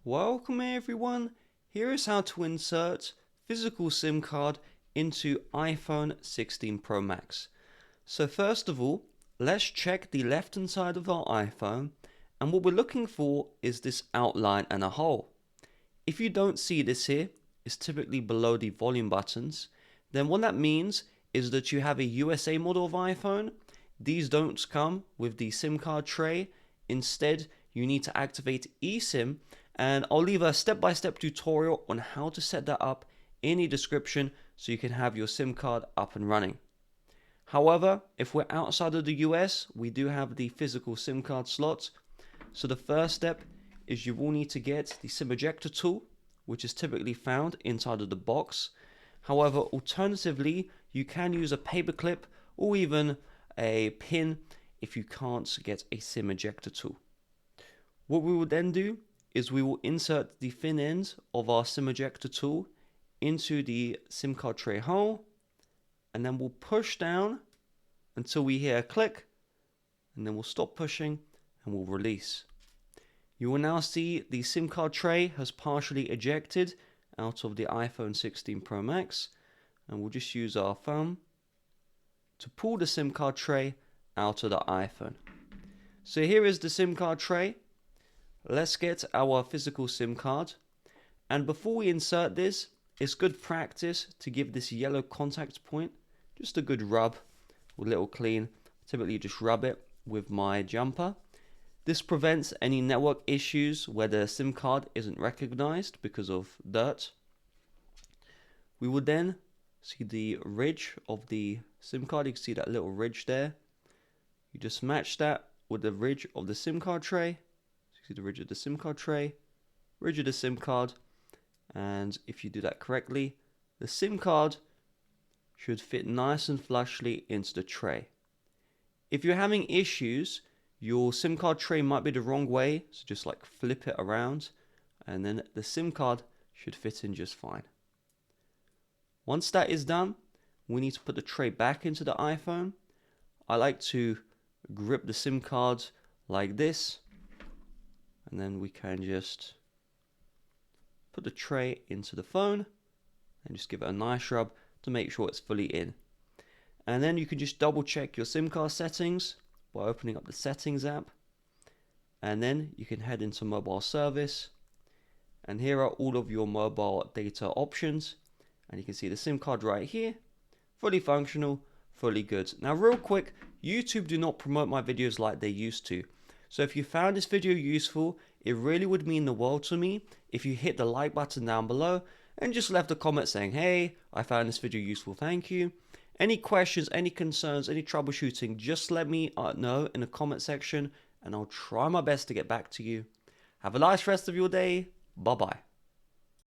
Welcome everyone, here is how to insert physical SIM card into iPhone 16 Pro Max. So first of all, let's check the left hand side of our iPhone, and what we're looking for is this outline and a hole. If you don't see this here, it's typically below the volume buttons, then what that means is that you have a USA model of iPhone. These don't come with the SIM card tray. Instead, you need to activate eSIM, and I'll leave a step-by-step tutorial on how to set that up in the description so you can have your SIM card up and running. However, if we're outside of the US, we do have the physical SIM card slot. So the first step is you will need to get the SIM ejector tool, which is typically found inside of the box. However, alternatively, you can use a paper clip or even a pin if you can't get a SIM ejector tool. What we will then do is we will insert the thin end of our SIM ejector tool into the SIM card tray hole, and then we'll push down until we hear a click, and then we'll stop pushing and we'll release. You will now see the SIM card tray has partially ejected out of the iPhone 16 Pro Max, and we'll just use our thumb to pull the SIM card tray out of the iPhone. So here is the SIM card tray. Let's get our physical SIM card, and before we insert this, it's good practice to give this yellow contact point just a good rub or a little clean. Typically just rub it with my jumper. This prevents any network issues where the SIM card isn't recognized because of dirt. We will then see the ridge of the SIM card. You can see that little ridge there. You just match that with the ridge of the SIM card tray. See the ridge of the SIM card tray, ridge of the SIM card, and if you do that correctly, the SIM card should fit nice and flushly into the tray. If you're having issues, your SIM card tray might be the wrong way, so just like flip it around, and then the SIM card should fit in just fine. Once that is done, we need to put the tray back into the iPhone. I like to grip the SIM card like this, and then we can just put the tray into the phone and just give it a nice rub to make sure it's fully in. And then you can just double check your SIM card settings by opening up the settings app, and then you can head into mobile service, and here are all of your mobile data options, and you can see the SIM card right here, fully functional, fully good. Now real quick, YouTube do not promote my videos like they used to. So if you found this video useful, it really would mean the world to me if you hit the like button down below and just left a comment saying, hey, I found this video useful, thank you. Any questions, any concerns, any troubleshooting, just let me know in the comment section and I'll try my best to get back to you. Have a nice rest of your day. Bye bye.